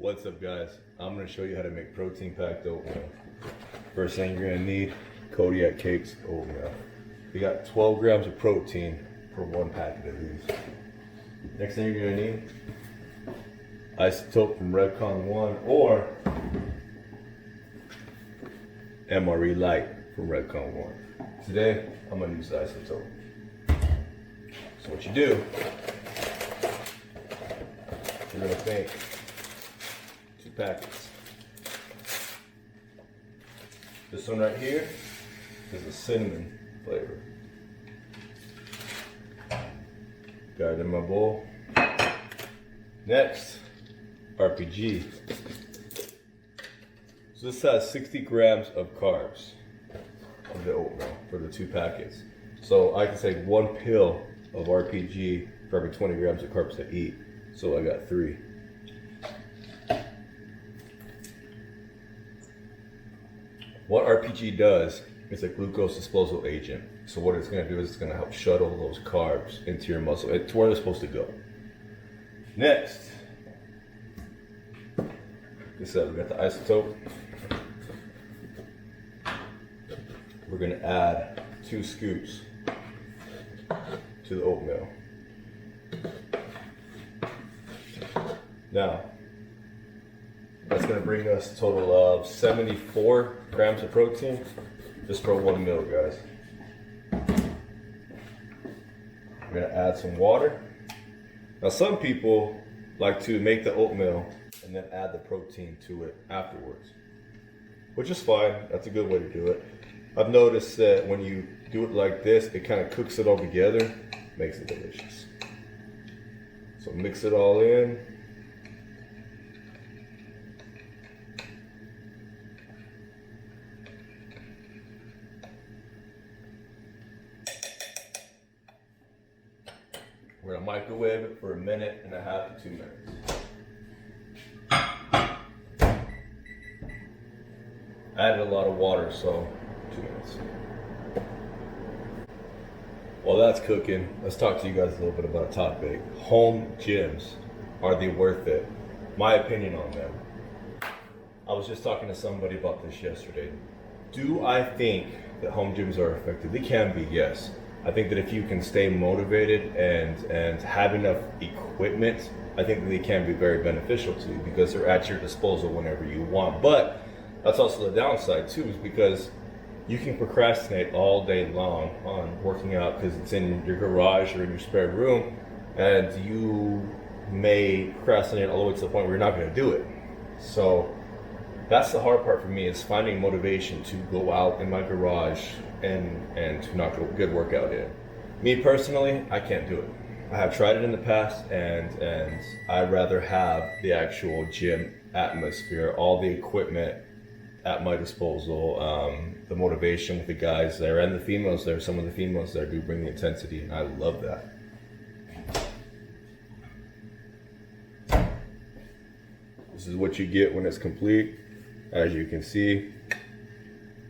What's up, guys? I'm going to show you how to make protein packed oatmeal. First thing you're going to need, Kodiak Cakes oatmeal. You got 12 grams of protein per one packet of these. Next thing you're going to need, isotope from Redcon 1 or MRE Light from Redcon 1. Today, I'm going to use the isotope. So what you do, you're going to make 2 packets. This one right here is a cinnamon flavor. Got it in my bowl. Next, RPG. So this has 60 grams of carbs of the oatmeal for the 2 packets. So I can take 1 pill of RPG for every 20 grams of carbs I eat. So I got 3. What RPG does is a glucose disposal agent. So what it's going to do is it's going to help shuttle those carbs into your muscle to where they're supposed to go. Next, we got the isotope. We're going to add 2 scoops to the oatmeal. Now, that's going to bring us a total of 74 grams of protein just for 1 meal, guys. We're going to add some water. Now, some people like to make the oatmeal and then add the protein to it afterwards, which is fine. That's a good way to do it. I've noticed that when you do it like this, it kind of cooks it all together, makes it delicious. So mix it all in. We're gonna microwave it for 1.5 to 2 minutes. Added a lot of water, so 2 minutes. While that's cooking, let's talk to you guys a little bit about a topic. Home gyms, are they worth it? My opinion on them. I was just talking to somebody about this yesterday. Do I think that home gyms are effective? They can be, yes. I think that if you can stay motivated and have enough equipment, I think that they can be very beneficial to you because they're at your disposal whenever you want. But that's also the downside too, is because you can procrastinate all day long on working out because it's in your garage or in your spare room, and you may procrastinate all the way to the point where you're not going to do it. So that's the hard part for me, is finding motivation to go out in my garage and to knock a good workout in. Me personally, I can't do it. I have tried it in the past, and I'd rather have the actual gym atmosphere, all the equipment at my disposal, the motivation with the guys there and the females there. Some of the females there do bring the intensity, and I love that. This is what you get when it's complete. As you can see,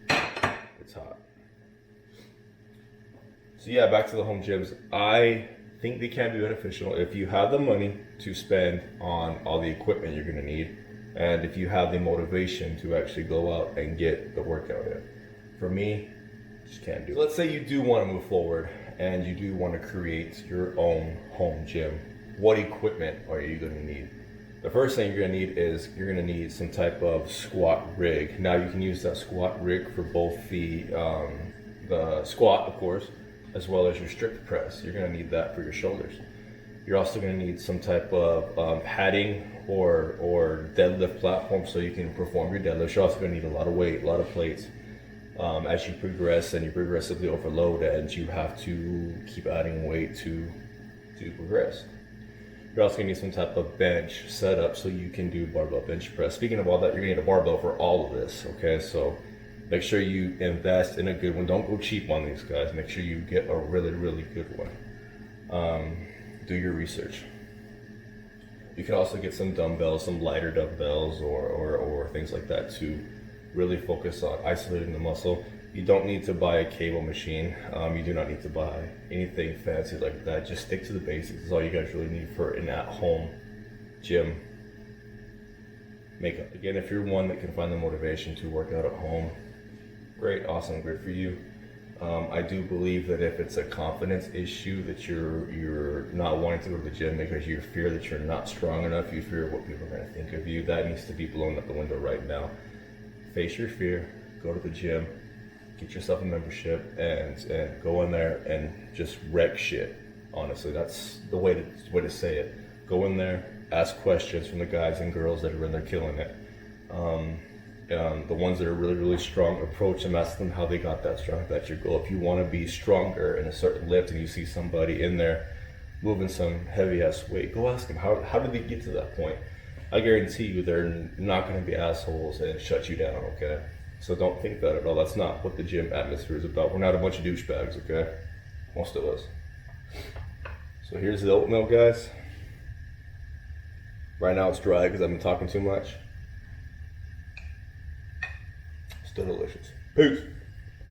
it's hot. So yeah, back to the home gyms. I think they can be beneficial if you have the money to spend on all the equipment you're gonna need, and if you have the motivation to actually go out and get the workout in. For me, just can't do it. Let's say you do want to move forward and you do want to create your own home gym. What equipment are you going to need? The first thing you're going to need is you're going to need some type of squat rig. Now you can use that squat rig for both the squat, of course, as well as your strict press. You're going to need that for your shoulders. You're also going to need some type of padding or deadlift platform so you can perform your deadlift. You're also going to need a lot of weight, a lot of plates. As you progress and you progressively overload, and you have to keep adding weight to progress. You're also going to need some type of bench setup so you can do barbell bench press. Speaking of all that, you're going to need a barbell for all of this, okay? So make sure you invest in a good one. Don't go cheap on these guys. Make sure you get a really, really good one. Do your research. You can also get some dumbbells, some lighter dumbbells or things like that to really focus on isolating the muscle. You don't need to buy a cable machine. You do not need to buy anything fancy like that. Just stick to the basics. That's all you guys really need for an at-home gym. make it. Again, if you're one that can find the motivation to work out at home, great, awesome, great for you. I do believe that if it's a confidence issue that you're not wanting to go to the gym because you fear that you're not strong enough, you fear what people are going to think of you, that needs to be blown out the window right now. Face your fear, go to the gym, get yourself a membership, and go in there and just wreck shit. Honestly, that's the way to say it. Go in there, ask questions from the guys and girls that are in there killing it. The ones that are really, really strong, approach them, ask them how they got that strong. If that's your goal. If you want to be stronger in a certain lift and you see somebody in there moving some heavy ass weight, go ask them how did they get to that point. I guarantee you they're not going to be assholes and shut you down, okay? So don't think that at all. That's not what the gym atmosphere is about. We're not a bunch of douchebags, okay? Most of us. So here's the oatmeal, guys. Right now it's dry because I've been talking too much. Still delicious. Peace.